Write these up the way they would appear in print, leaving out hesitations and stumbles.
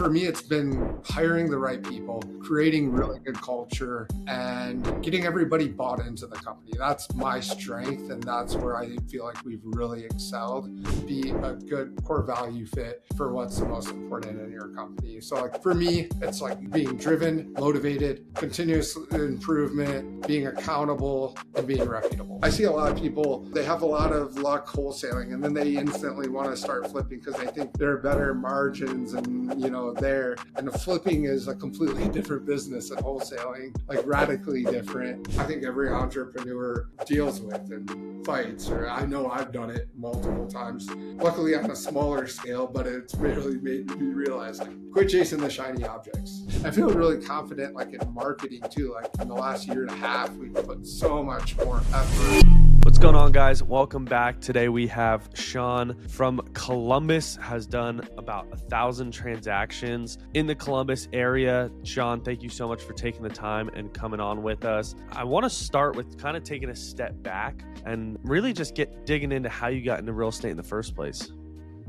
for me, it's been hiring the right people, creating really good culture, and getting everybody bought into the company. That's my strength, and that's where I feel like we've really excelled. Be a good core value fit for what's the most important in your company. So like for me, it's like being driven, motivated, continuous improvement, being accountable, and being reputable. I see a lot of people, they have a lot of luck wholesaling, and then they instantly want to start flipping because they think there are better margins and there. And the flipping is a completely different business than wholesaling, like radically different. I think every entrepreneur deals with and fights, or I know I've done it multiple times. Luckily on a smaller scale, but it's really made me realize like quit chasing the shiny objects. I feel really confident like in marketing too. Like in the last year and a half, we've put so much more effort. What's going on, guys? Welcome back. Today we have Sean from Columbus, has done about 1,000 transactions in the Columbus area. Sean, thank you so much for taking the time and coming on with us. I want to start with kind of taking a step back and really just digging into how you got into real estate in the first place.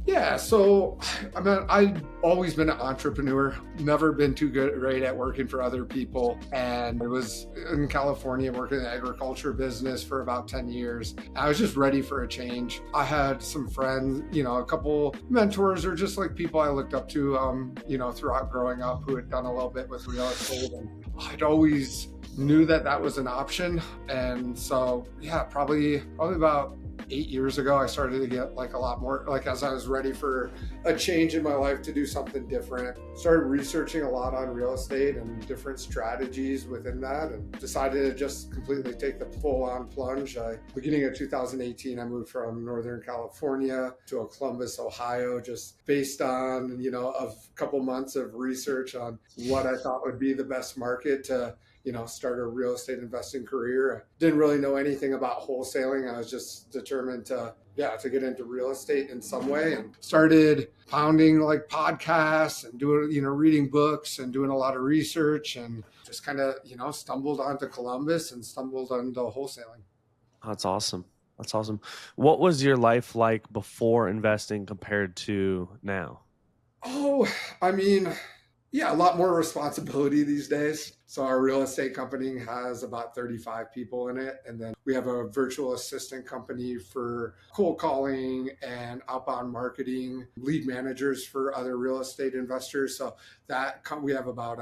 Yeah, so I mean, I've always been an entrepreneur, never been too great at working for other people. And I was in California working in the agriculture business for about 10 years. I was just ready for a change. I had some friends, a couple mentors or just like people I looked up to, throughout growing up who had done a little bit with real estate. And I'd always knew that was an option. And so, yeah, probably about 8 years ago, I started to get like a lot more, like as I was ready for a change in my life to do something different, started researching a lot on real estate and different strategies within that, and decided to just completely take the full on plunge. Beginning of 2018, I moved from Northern California to Columbus, Ohio, just based on, a couple months of research on what I thought would be the best market to start a real estate investing career. I didn't really know anything about wholesaling. I was just determined to get into real estate in some way, and started pounding like podcasts and doing, reading books and doing a lot of research, and just kind of, stumbled onto Columbus and stumbled onto wholesaling. That's awesome. That's awesome. What was your life like before investing compared to now? Oh, I mean, yeah, a lot more responsibility these days. So our real estate company has about 35 people in it. And then we have a virtual assistant company for cold calling and outbound marketing, lead managers for other real estate investors. So we have about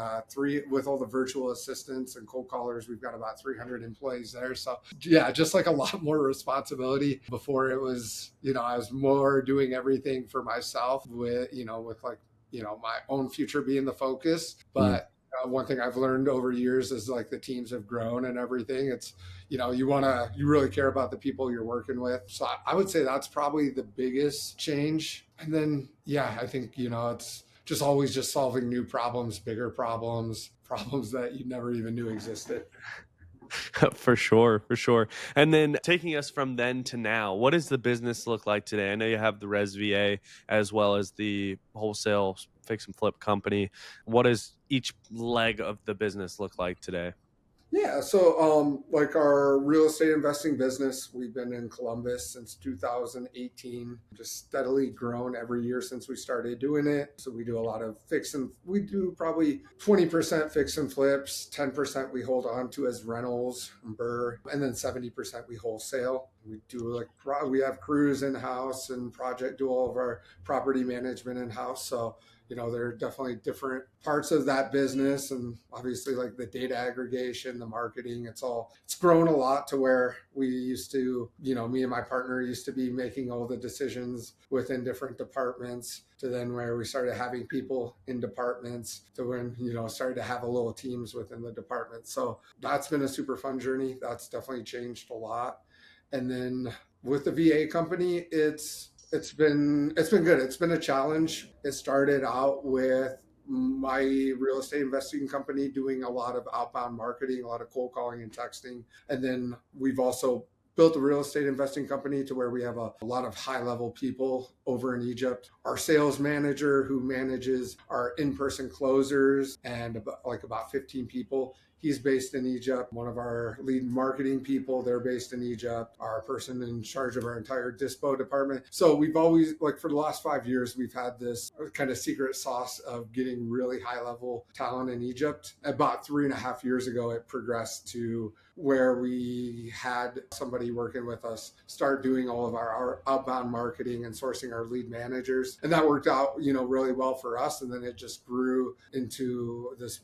with all the virtual assistants and cold callers, we've got about 300 employees there. So yeah, just like a lot more responsibility. Before it was, I was more doing everything for myself with my own future being the focus. But one thing I've learned over years is like the teams have grown and everything. It's, you really care about the people you're working with. So I would say that's probably the biggest change. And then, yeah, I think, it's just always just solving new problems, bigger problems that you never even knew existed. For sure. And then taking us from then to now, what does the business look like today? I know you have the Res VA as well as the wholesale fix and flip company. What does each leg of the business look like today? Yeah, so like our real estate investing business, we've been in Columbus since 2018, just steadily grown every year since we started doing it. So we do a lot of we do probably 20% fix and flips, 10% we hold on to as rentals and BRRRR, and then 70% we wholesale. We have crews in-house and do all of our property management in-house. So there are definitely different parts of that business, and obviously like the data aggregation, the marketing, it's grown a lot to where we used to, me and my partner used to be making all the decisions within different departments, to then where we started having people in departments, to when, started to have a little teams within the department. So that's been a super fun journey. That's definitely changed a lot. And then with the VA company, it's been good. It's been a challenge. It started out with my real estate investing company doing a lot of outbound marketing, a lot of cold calling and texting. And then we've also built a real estate investing company to where we have a lot of high level people over in Egypt, our sales manager who manages our in-person closers and about 15 people. He's based in Egypt. One of our lead marketing people, they're based in Egypt. Our person in charge of our entire dispo department. So we've always, like for the last 5 years, we've had this kind of secret sauce of getting really high level talent in Egypt. About 3.5 years ago, it progressed to where we had somebody working with us start doing all of our outbound marketing and sourcing our lead managers. And that worked out, really well for us. And then it just grew into this,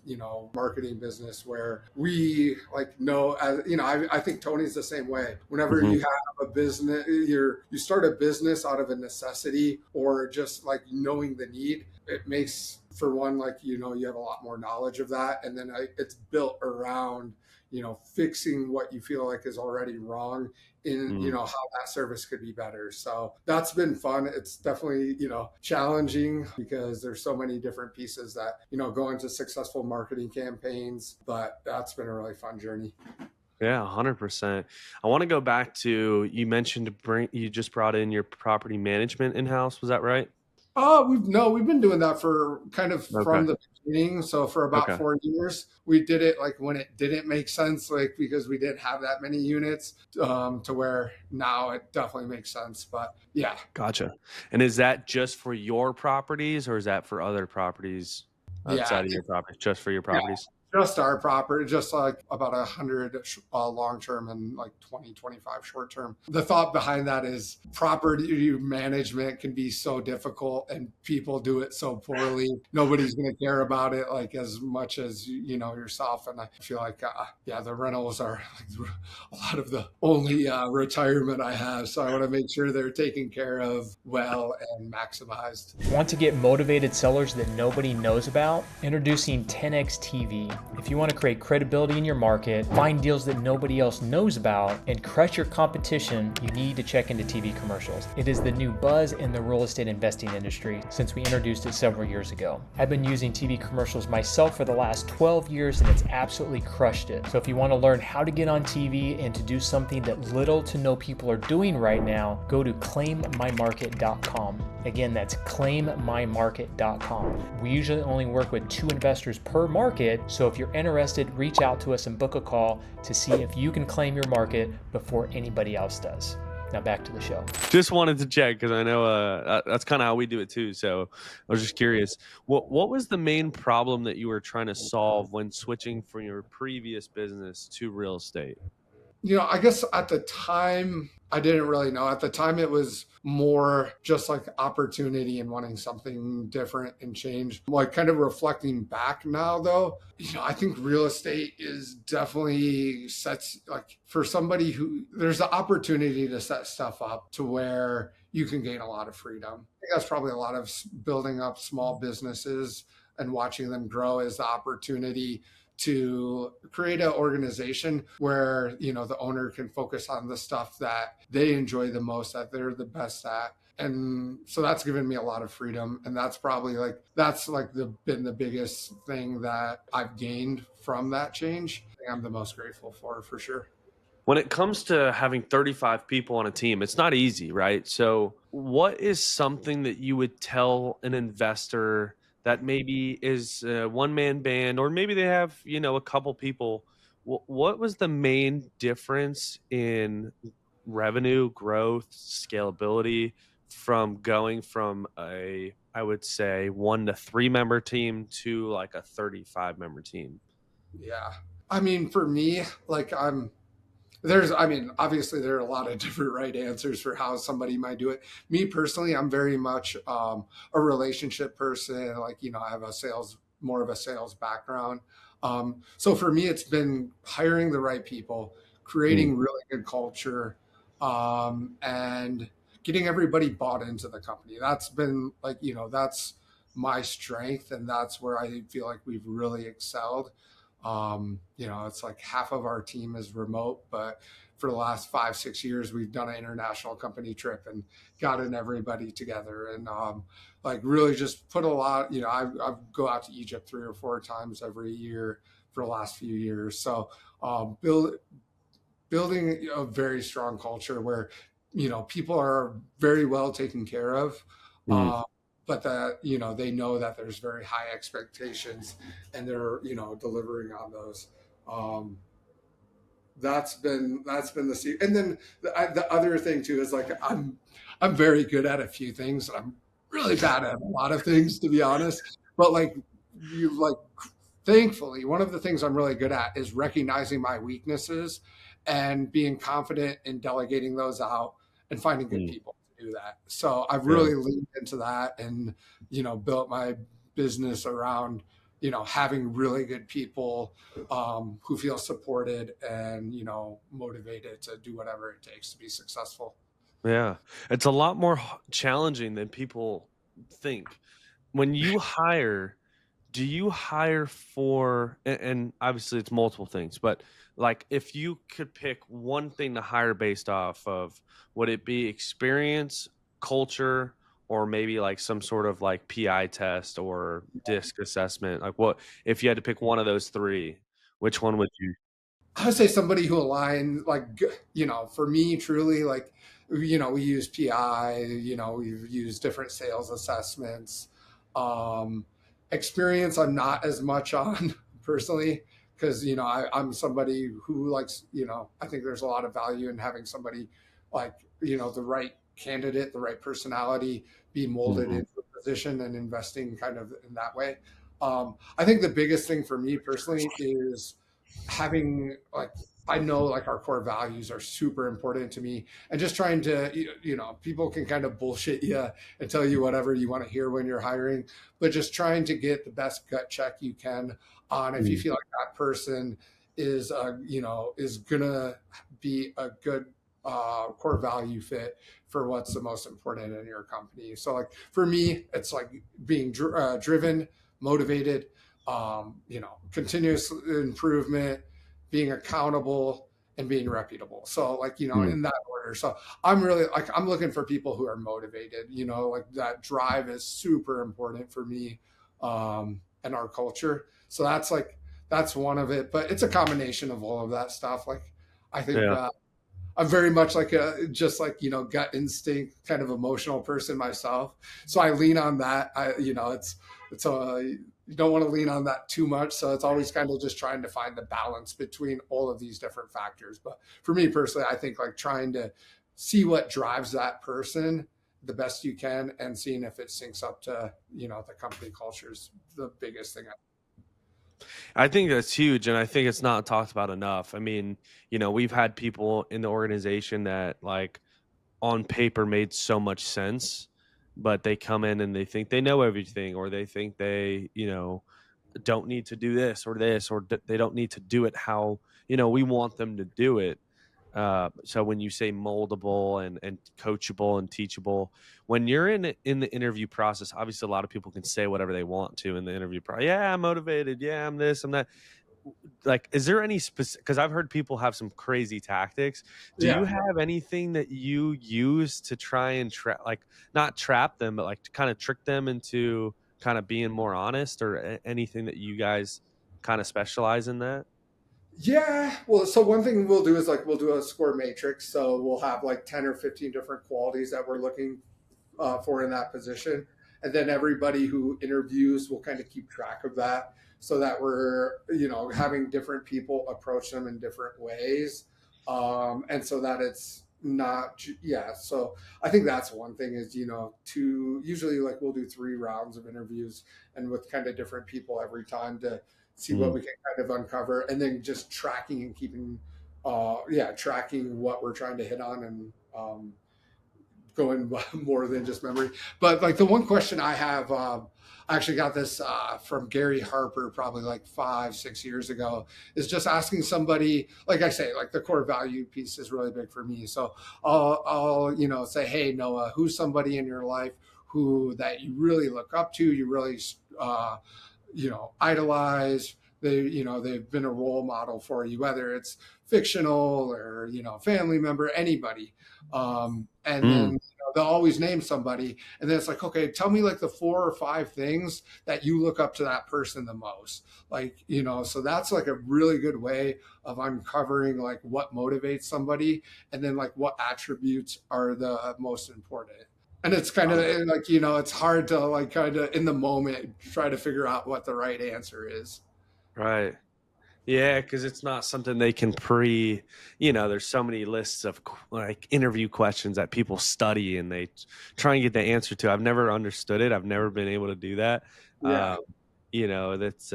marketing business where we I think Tony's the same way. Whenever you have a business, you start a business out of a necessity or just like knowing the need, it makes, for one, like, you have a lot more knowledge of that. And then it's built around fixing what you feel like is already wrong in, how that service could be better. So that's been fun. It's definitely, challenging because there's so many different pieces that, go into successful marketing campaigns, but that's been a really fun journey. Yeah, 100%. I want to go back to, you mentioned you just brought in your property management in-house. Was that right? We've been doing that for kind of Okay. from the beginning. So for about Okay. 4 years, we did it like when it didn't make sense, like because we didn't have that many units, to where now it definitely makes sense. But yeah, Gotcha. And is that just for your properties or is that for other properties yeah, outside of your properties, just for your yeah. properties? Just our property, just like about 100 long-term and like 20-25 short-term. The thought behind that is property management can be so difficult and people do it so poorly. Nobody's going to care about it like as much as, yourself. And I feel like, the rentals are like a lot of the only retirement I have. So I want to make sure they're taken care of well and maximized. Want to get motivated sellers that nobody knows about? Introducing 10x TV. If you want to create credibility in your market, find deals that nobody else knows about, and crush your competition, you need to check into TV commercials. It is the new buzz in the real estate investing industry since we introduced it several years ago. I've been using TV commercials myself for the last 12 years and it's absolutely crushed it. So if you want to learn how to get on TV and to do something that little to no people are doing right now, go to claimmymarket.com. Again, that's claimmymarket.com. We usually only work with 2 investors per market, so if you're interested, reach out to us and book a call to see if you can claim your market before anybody else does. Now back to the show. Just wanted to check because I know that's kind of how we do it too. So I was just curious. What was the main problem that you were trying to solve when switching from your previous business to real estate? I guess at the time, I didn't really know. At the time, it was more just like opportunity and wanting something different and change. Like kind of reflecting back now, though, I think real estate is definitely sets like for somebody who there's the opportunity to set stuff up to where you can gain a lot of freedom. I think that's probably a lot of building up small businesses and watching them grow is the opportunity to create an organization where the owner can focus on the stuff that they enjoy the most, that they're the best at. And so that's given me a lot of freedom, and that's probably been the biggest thing that I've gained from that change. I'm the most grateful for sure. When it comes to having 35 people on a team, it's not easy, right? So what is something that you would tell an investor that maybe is a one-man band, or maybe they have, a couple people? What was the main difference in revenue growth, scalability from going from I would say 1 to 3 member team to like a 35 member team? Yeah. I mean, for me, like obviously there are a lot of different right answers for how somebody might do it. Me personally, I'm very much a relationship person. Like, I have more of a sales background. So for me, it's been hiring the right people, creating really good culture, and getting everybody bought into the company. That's been that's my strength. And that's where I feel like we've really excelled. It's like half of our team is remote, but for the last 5-6 years, we've done an international company trip and gotten everybody together and really just put a lot. I go out to Egypt 3 or 4 times every year for the last few years. So building a very strong culture where people are very well taken care of. but that, they know that there's very high expectations and they're, delivering on those. Um, that's been the secret. And then the other thing too is like I'm very good at a few things. I'm really bad at a lot of things, to be honest. But like you like, thankfully, one of the things I'm really good at is recognizing my weaknesses and being confident in delegating those out and finding good Mm. people to do that. So I've Yeah. really leaned into that and, built my business around, having really good people who feel supported and, motivated to do whatever it takes to be successful. Yeah. It's a lot more challenging than people think. When you hire, do you hire for, and obviously it's multiple things, but like if you could pick one thing to hire based off of, would it be experience, culture, or maybe like some sort of like PI test or disc assessment? Like what, if you had to pick one of those three, which one would you? I would say somebody who aligns, like, for me, truly, like, we use PI, we've used different sales assessments. Um, Experience, I'm not as much on personally, because, I'm somebody who likes, I think there's a lot of value in having somebody like, the right candidate, the right personality be molded Mhm. into a position and investing kind of in that way. I think the biggest thing for me personally is having like I know like our core values are super important to me and just trying to people can kind of bullshit you and tell you whatever you want to hear when you're hiring, but just trying to get the best gut check you can on if you Mm. feel like that person is is gonna be a good core value fit for what's the most important in your company. So like for me it's like being driven, motivated, continuous improvement, being accountable, and being reputable. So like, Mm. in that order. So I'm really like, I'm looking for people who are motivated, like that drive is super important for me, and our culture. So that's one of it, but it's a combination of all of that stuff. Like, I think, Yeah. I'm very much like just like, gut instinct kind of emotional person myself. So I lean on that. It's you don't want to lean on that too much. So it's always kind of just trying to find the balance between all of these different factors. But for me personally, I think like trying to see what drives that person the best you can and seeing if it syncs up to, the company culture is the biggest thing. I think that's huge, and I think it's not talked about enough. I mean, we've had people in the organization that, like, on paper made so much sense, but they come in and they think they know everything, or they think they, don't need to do this, or they don't need to do it how, we want them to do it. So when you say moldable and coachable and teachable, when you're in the interview process, obviously a lot of people can say whatever they want to in the interview process. Yeah, I'm motivated. Yeah, I'm this, I'm that. Like, is there any specific? Because I've heard people have some crazy tactics. Do you Yeah. have anything that you use to try and like not trap them, but like to kind of trick them into kind of being more honest, or anything that you guys kind of specialize in that? Yeah. Well, so one thing we'll do is like we'll do a score matrix. So we'll have like 10 or 15 different qualities that we're looking for in that position. And then everybody who interviews will kind of keep track of that so that we're, having different people approach them in different ways. And so that it's not, yeah. So I think that's one thing is, to usually like we'll do 3 rounds of interviews and with kind of different people every time to see what Mm. we can kind of uncover and then just tracking and keeping, tracking what we're trying to hit on and, going more than just memory. But like the one question I have, I actually got this from Gary Harper probably like 5, 6 years ago, is just asking somebody, like I say, like the core value piece is really big for me. So I'll say, hey, Noah, who's somebody in your life who that you really look up to, you really, idolize. They've been a role model for you, whether it's fictional or, family member, anybody. And then Mm. they'll always name somebody. And then it's like, okay, tell me like the 4 or 5 things that you look up to that person the most. Like, so that's like a really good way of uncovering like what motivates somebody and then like what attributes are the most important. And it's kind of like, it's hard to like kind of in the moment try to figure out what the right answer is. Right. Yeah, because it's not something they can there's so many lists of like interview questions that people study and they try and get the answer to. I've never understood it. I've never been able to do that. Yeah. That's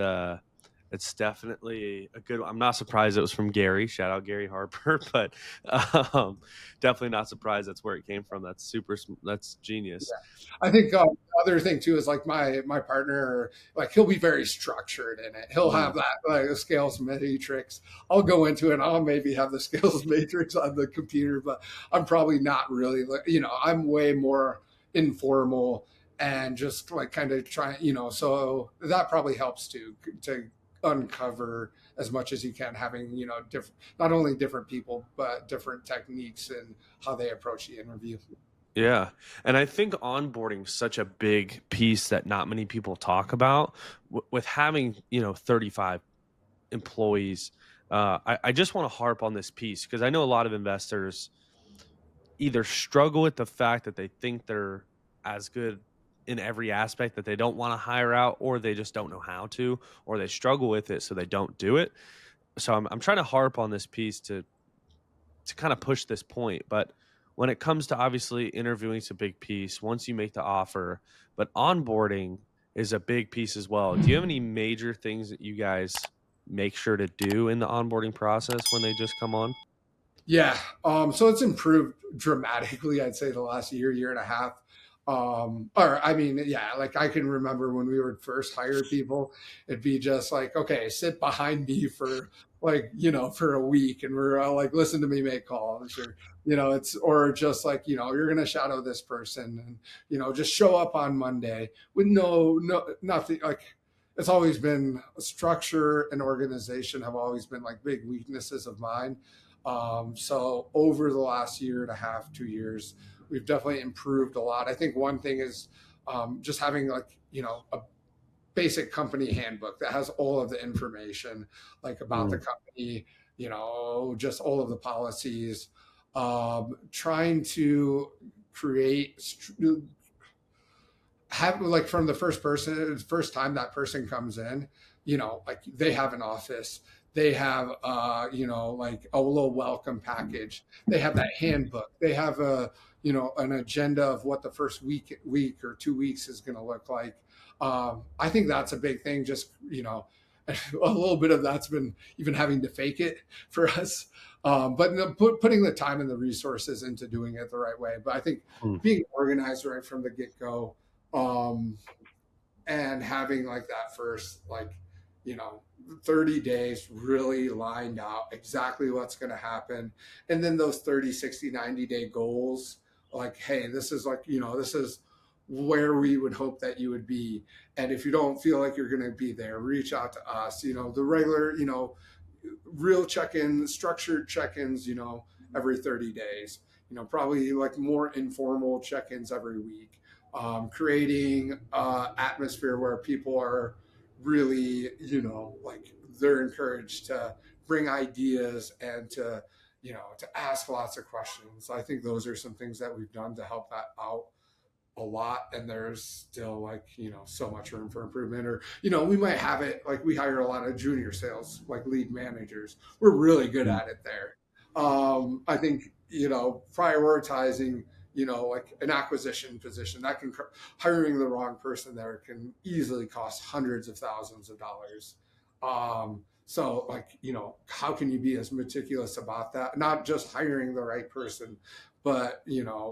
it's definitely a good one. I'm not surprised it was from Gary. Shout out Gary Harper, but definitely not surprised that's where it came from. That's genius. I think the other thing too is like my partner, like he'll be very structured in it. He'll Mm, have that like a scales matrix. I'll go into it. And I'll maybe have the scales matrix on the computer, but I'm probably not really. I'm way more informal and just like kind of trying. So that probably helps to uncover as much as you can, having different, not only different people but different techniques and how they approach the interview. yeah. And I think onboarding is such a big piece that not many people talk about with having, 35 employees. I just want to harp on this piece because I know a lot of investors either struggle with the fact that they think they're as good in every aspect that they don't want to hire out, or they just don't know how to, or they struggle with it so they don't do it. So I'm trying to harp on this piece to kind of push this point. But when it comes to obviously interviewing, it's a big piece once you make the offer, but onboarding is a big piece as well. Do you have any major things that you guys make sure to do in the onboarding process when they just come on? Yeah. So it's improved dramatically, I'd say the last year and a half. Or I mean, yeah, like I can remember when we would first hire people, it'd be just like, okay, sit behind me for like, for a week and we're all like, listen to me make calls or, or just like, you're going to shadow this person and, just show up on Monday with nothing like, it's always been structure and organization have always been like big weaknesses of mine. So over the last year and a half, 2 years, we've definitely improved a lot. I think one thing is just having like, a basic company handbook that has all of the information like about the Mm, company, just all of the policies, trying to create have like from the first time that person comes in, like they have an office, they have like a little welcome package, they have that handbook, they have an agenda of what the first week or 2 weeks is going to look like. I think that's a big thing, just a little bit of that's been even having to fake it for us. But putting the time and the resources into doing it the right way. But I think mm, being organized right from the get-go, um, and having like that first like you know 30 days really lined out exactly what's going to happen, and then those 30, 60, 90-day goals, like, hey, this is like this is where we would hope that you would be, and if you don't feel like you're going to be there, reach out to us. The regular real check-ins, structured check-ins, every 30 days, probably like more informal check-ins every week, creating atmosphere where people are really, like they're encouraged to bring ideas and to ask lots of questions. I think those are some things that we've done to help that out a lot, and there's still like so much room for improvement. Or we might have it like we hire a lot of junior sales like lead managers, we're really good mm, at it there. I think prioritizing like an acquisition position that can hiring the wrong person there can easily cost hundreds of thousands of dollars. So like how can you be as meticulous about that, not just hiring the right person, but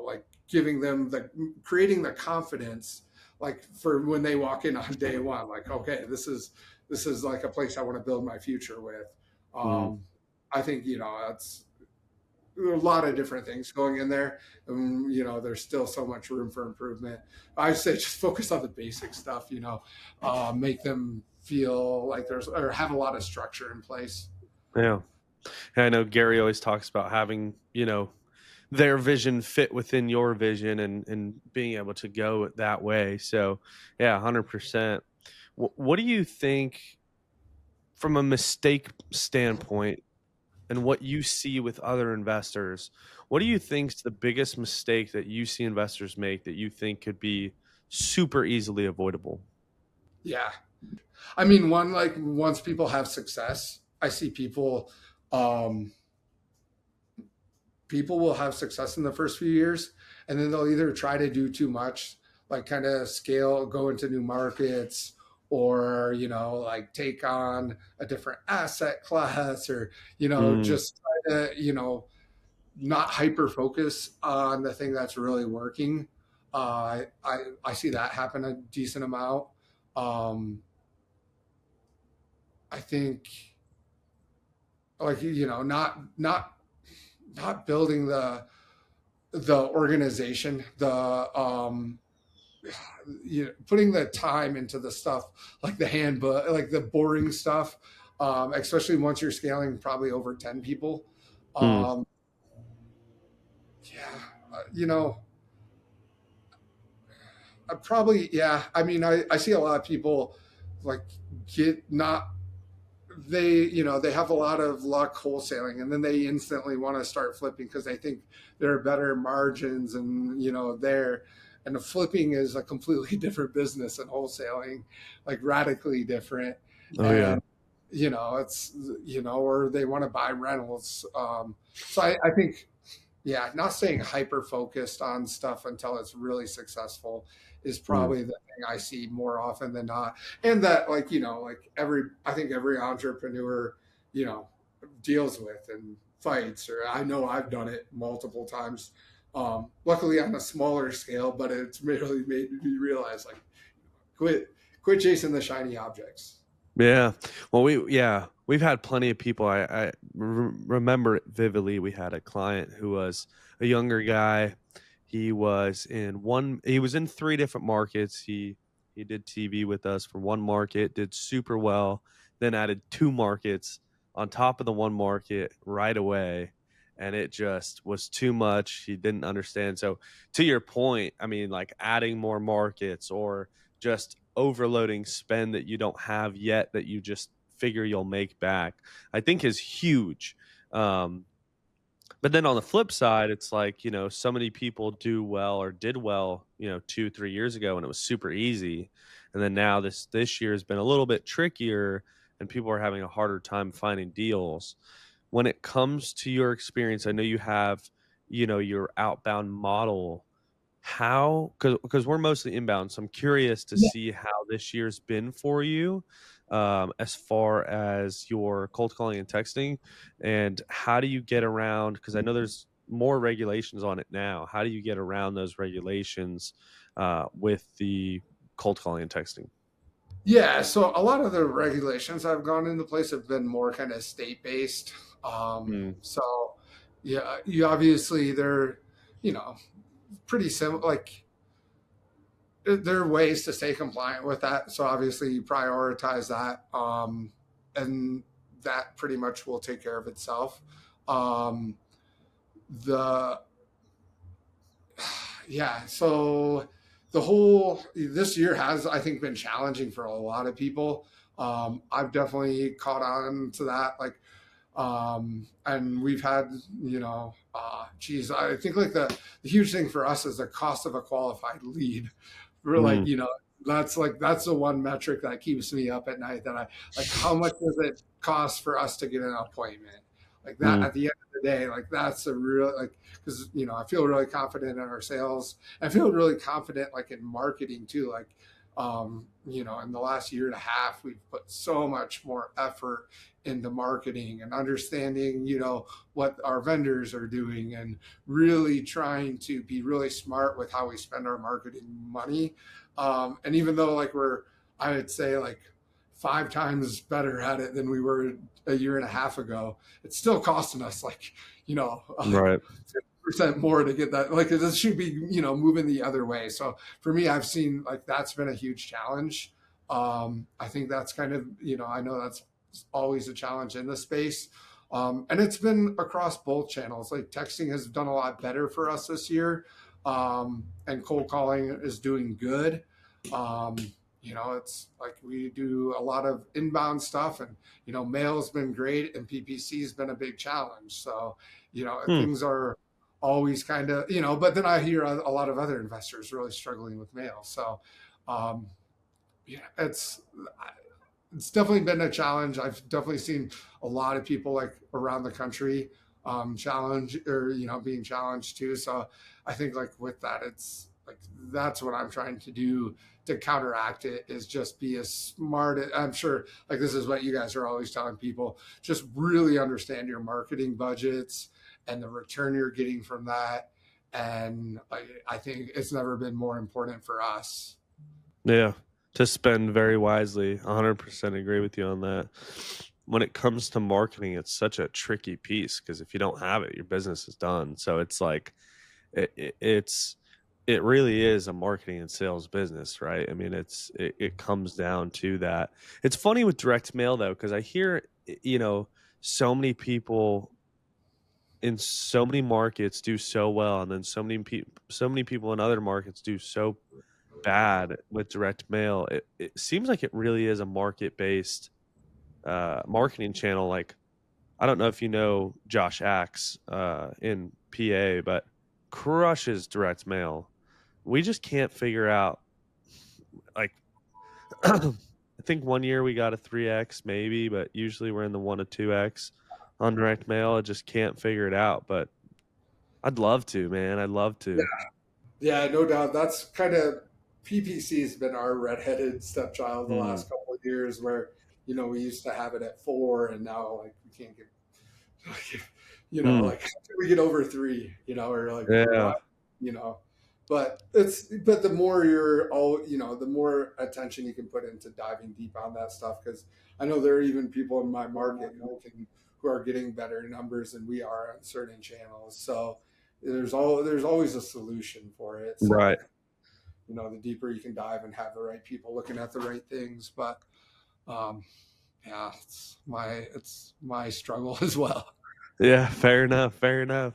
like giving them the creating the confidence, like for when they walk in on day one, like, okay, this is like a place I want to build my future with. mm. um I think it's a lot of different things going in there, and there's still so much room for improvement. I say just focus on the basic stuff, make them feel like there's or have a lot of structure in place. Yeah. And I know Gary always talks about having, their vision fit within your vision and being able to go that way. So, yeah, 100%. What do you think from a mistake standpoint and what you see with other investors, what do you think's the biggest mistake that you see investors make that you think could be super easily avoidable? Yeah. I mean, one, like once people have success, I see um, people will have success in the first few years, and then they'll either try to do too much, like kind of scale, go into new markets, or, like take on a different asset class, or, Mm, just try to, not hyper focus on the thing that's really working. I see that happen a decent amount. Um, I think, like, not building the organization, putting the time into the stuff, like the handbook, like the boring stuff, especially once you're scaling probably over 10 people. mm, um, yeah, you know probably, yeah. I mean, I see a lot of people like get not they have a lot of luck wholesaling, and then they instantly want to start flipping because they think there are better margins, and there. And the flipping is a completely different business than wholesaling, like radically different. oh yeah. And it's or they want to buy rentals. So I think, yeah, not staying hyper focused on stuff until it's really successful is Mm, probably the thing I see more often than not. And that, like, like I think every entrepreneur, you know, deals with and fights, or I know I've done it multiple times. Luckily on a smaller scale, but it's really made me realize, like, quit, quit chasing the shiny objects. yeah. Well, we've had plenty of people. Remember it vividly. We had a client who was a younger guy. He was in three different markets. He did TV with us for one market, did super well, then added two markets on top of the one market right away. And it just was too much. He didn't understand. So to your point, I mean, like adding more markets or just overloading spend that you don't have yet that you just figure you'll make back, I think is huge. Um, but then on the flip side, it's like, so many people do well or did well, 2, 3 years ago, and it was super easy. And then now this year has been a little bit trickier, and people are having a harder time finding deals. When it comes to your experience, I know you have, your outbound model. How, because we're mostly inbound, so I'm curious to see how this year's been for you, as far as your cold calling and texting, and how do you get around? Because I know there's more regulations on it now. How do you get around those regulations with the cold calling and texting? Yeah, so a lot of the regulations I've gone into place have been more kind of state based. Mm, So yeah, you obviously they're, you know, pretty simple. Like, there are ways to stay compliant with that. So obviously you prioritize that, and that pretty much will take care of itself. Um, the yeah, so the whole this year has, I think, been challenging for a lot of people. I've definitely caught on to that, like, and we've had, geez, I think, like, the huge thing for us is the cost of a qualified lead. We're like, mm, that's the one metric that keeps me up at night, that I like, how much does it cost for us to get an appointment? Like that, mm, at the end of the day, like that's a real, like, because I feel really confident in our sales. I feel really confident, like, in marketing too. Like, in the last year and a half, we've put so much more effort into marketing and understanding, what our vendors are doing, and really trying to be really smart with how we spend our marketing money. And even though, like, I would say, like, 5 times better at it than we were a year and a half ago, it's still costing us, like, like right. 50% more to get that. Like, this should be, moving the other way. So for me, I've seen, like, that's been a huge challenge. I think that's kind of, I know that's always a challenge in the space. And it's been across both channels. Like, texting has done a lot better for us this year. And cold calling is doing good. Um, it's like we do a lot of inbound stuff, and mail's been great, and PPC's been a big challenge. So Hmm. things are always kind of but then I hear a lot of other investors really struggling with mail. So um, yeah, it's definitely been a challenge. I've definitely seen a lot of people like around the country challenge or being challenged too. So I think like with that, it's like that's what I'm trying to do to counteract it is just be as smart. I'm sure like this is what you guys are always telling people. Just really understand your marketing budgets and the return you're getting from that. And I think it's never been more important for us. Yeah. To spend very wisely. 100% agree with you on that. When it comes to marketing, it's such a tricky piece because if you don't have it, your business is done. So it's like it really is a marketing and sales business, right? I mean, it comes down to that. It's funny with direct mail though, because I hear so many people in so many markets do so well, and then so many people in other markets do so bad with direct mail. It seems like it really is a market based marketing channel. Like I don't know if you know Josh Axe in PA, but crushes direct mail. We just can't figure out like I think one year we got a 3x maybe, but usually we're in the 1 to 2x on direct mail. I just can't figure it out, but I'd love to, man. I'd love to. Yeah, no doubt. That's kind of PPC has been our redheaded stepchild the Mm, last couple of years, where we used to have it at 4, and now like we can't get, mm, like until we get over 3, or like yeah, what, you know. But the more you're all the more attention you can put into diving deep on that stuff, because I know there are even people in my market who are getting better numbers than we are on certain channels. So there's always a solution for it. right. So the deeper you can dive and have the right people looking at the right things. But um, yeah, it's my struggle as well. Yeah, fair enough. Fair enough.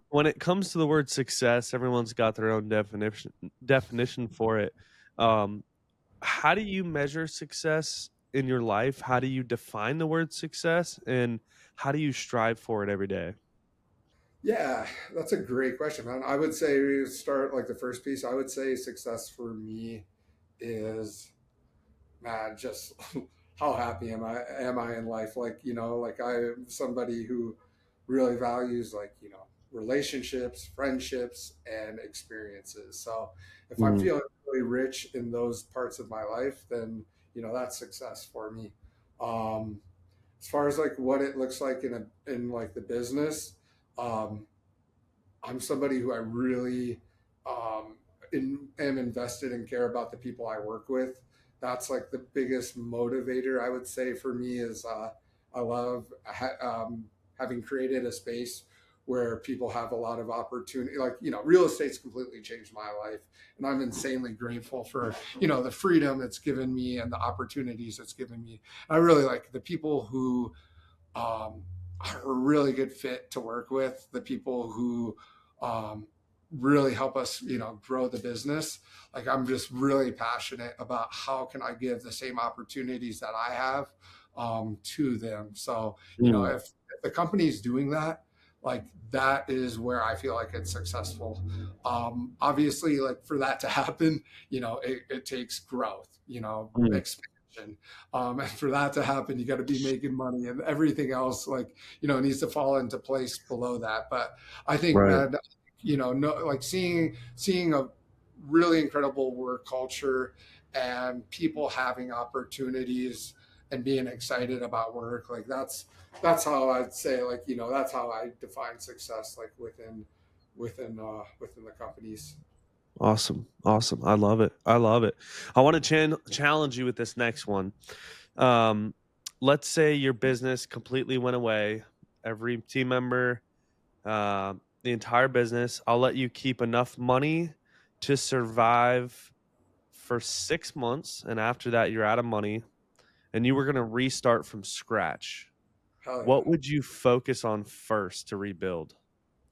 When it comes to the word success, everyone's got their own definition for it. Um, how do you measure success in your life? How do you define the word success, and how do you strive for it every day? Yeah, that's a great question, man. I would say start like the first piece. I would say success for me is, man, just how happy am I in life? Like, like I'm somebody who really values like, relationships, friendships, and experiences. So if I'm Mm, feeling really rich in those parts of my life, then, that's success for me. Um, as far as like what it looks like in like the business, um, I'm somebody who I really am invested and care about the people I work with. That's like the biggest motivator I would say for me is I love having created a space where people have a lot of opportunity. Like real estate's completely changed my life, and I'm insanely grateful for the freedom it's given me and the opportunities it's given me. I really like the people who um, are a really good fit to work with, the people who um, really help us, grow the business. Like I'm just really passionate about how can I give the same opportunities that I have to them. So, mm, if the company is doing that, like that is where I feel like it's successful. Obviously, like for that to happen, it takes growth, mm, expansion. And for that to happen, you got to be making money, and everything else, like needs to fall into place below that. But I think, right. man, no, like seeing a really incredible work culture and people having opportunities and being excited about work, like that's how I'd say, like that's how I define success, like within the companies. Awesome. Awesome. I love it. I love it. I want to challenge you with this next one. Um, let's say your business completely went away. Every team member, the entire business. I'll let you keep enough money to survive for 6 months, and after that, you're out of money, and you were going to restart from scratch. Hell yeah. What would you focus on first to rebuild?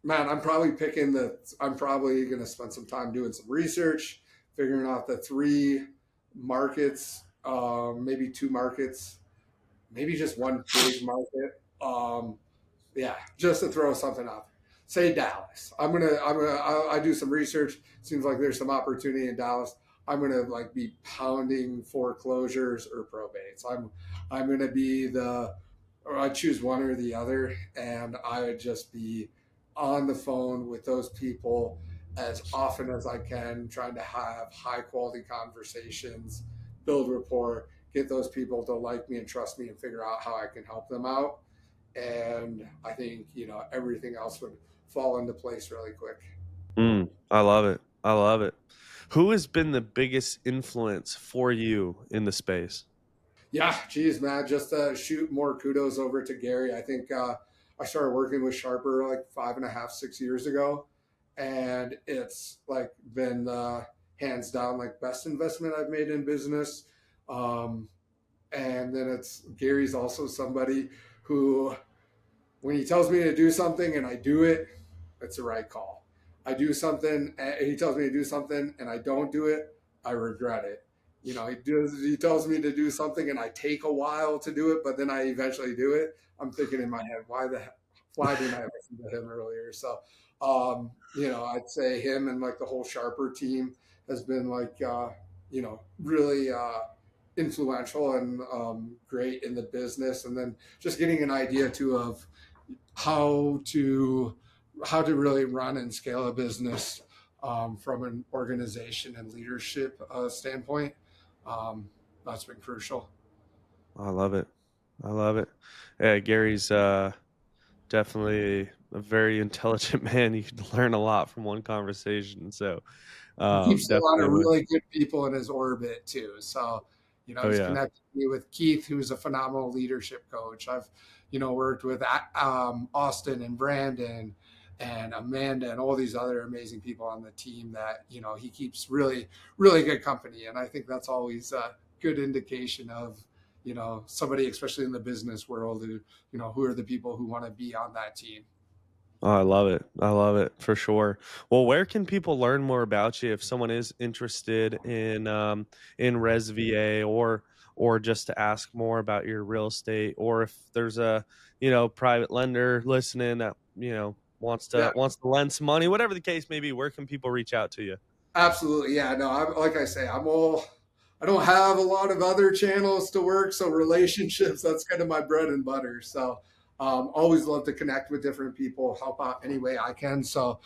Man, I'm probably going to spend some time doing some research, figuring out the three markets, maybe 2 markets, maybe just one big market. Yeah, just to throw something out there. Say Dallas. I do some research. Seems like there's some opportunity in Dallas. I'm gonna like be pounding foreclosures or probates. I'm gonna be or I choose one or the other, and I would just be on the phone with those people as often as I can, trying to have high quality conversations, build rapport, get those people to like me and trust me, and figure out how I can help them out. And I think everything else would fall into place really quick. I love it. I love it. Who has been the biggest influence for you in the space? Yeah, geez, man, just shoot more kudos over to Gary. I think I started working with Sharper like 5.5, 6 years ago, and it's like been hands down like best investment I've made in business. Um, and then it's Gary's also somebody who, when he tells me to do something and I do it, it's the right call. I do something, and he tells me to do something and I don't do it, I regret it. He tells me to do something and I take a while to do it, but then I eventually do it. I'm thinking in my head, why didn't I listen to him earlier? So, I'd say him and like the whole Sharper team has been like, really influential and great in the business. And then just getting an idea too of how to really run and scale a business from an organization and leadership standpoint. That's been crucial. I love it. I love it. Yeah, Gary's definitely a very intelligent man. You can learn a lot from one conversation. So He keeps a lot of definitely would. really good people in his orbit too. So, Oh he's yeah. connected me with Keith, who's a phenomenal leadership coach. I've, worked with Austin and Brandon and Amanda and all these other amazing people on the team that, he keeps really, really good company. And I think that's always a good indication of, somebody, especially in the business world, who are the people who want to be on that team. Oh, I love it. I love it for sure. Well, where can people learn more about you if someone is interested in Res VA or just to ask more about your real estate, or if there's a private lender listening that Yeah. wants to lend some money, whatever the case may be, where can people reach out to you? Absolutely. Yeah. No, like I say, I don't have a lot of other channels to work. So relationships, that's kind of my bread and butter. So, always love to connect with different people, help out any way I can. So,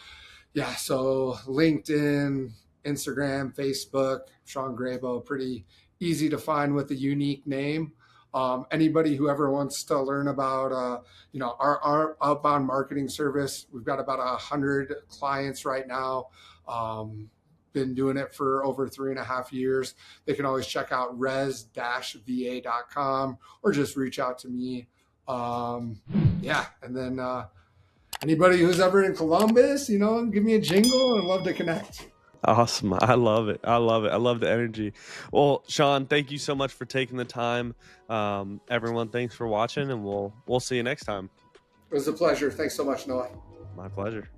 yeah. So LinkedIn, Instagram, Facebook, Sean Grabow, pretty easy to find with a unique name. Anybody who ever wants to learn about, our outbound marketing service, we've got about 100 clients right now. Been doing it for over 3.5 years. They can always check out res-va.com or just reach out to me. Yeah. And then anybody who's ever in Columbus, give me a jingle. I'd love to connect. Awesome. I love it. I love it. I love the energy. Well, Sean, thank you so much for taking the time. Everyone, thanks for watching, and we'll see you next time. It was a pleasure. Thanks so much, Noah. My pleasure.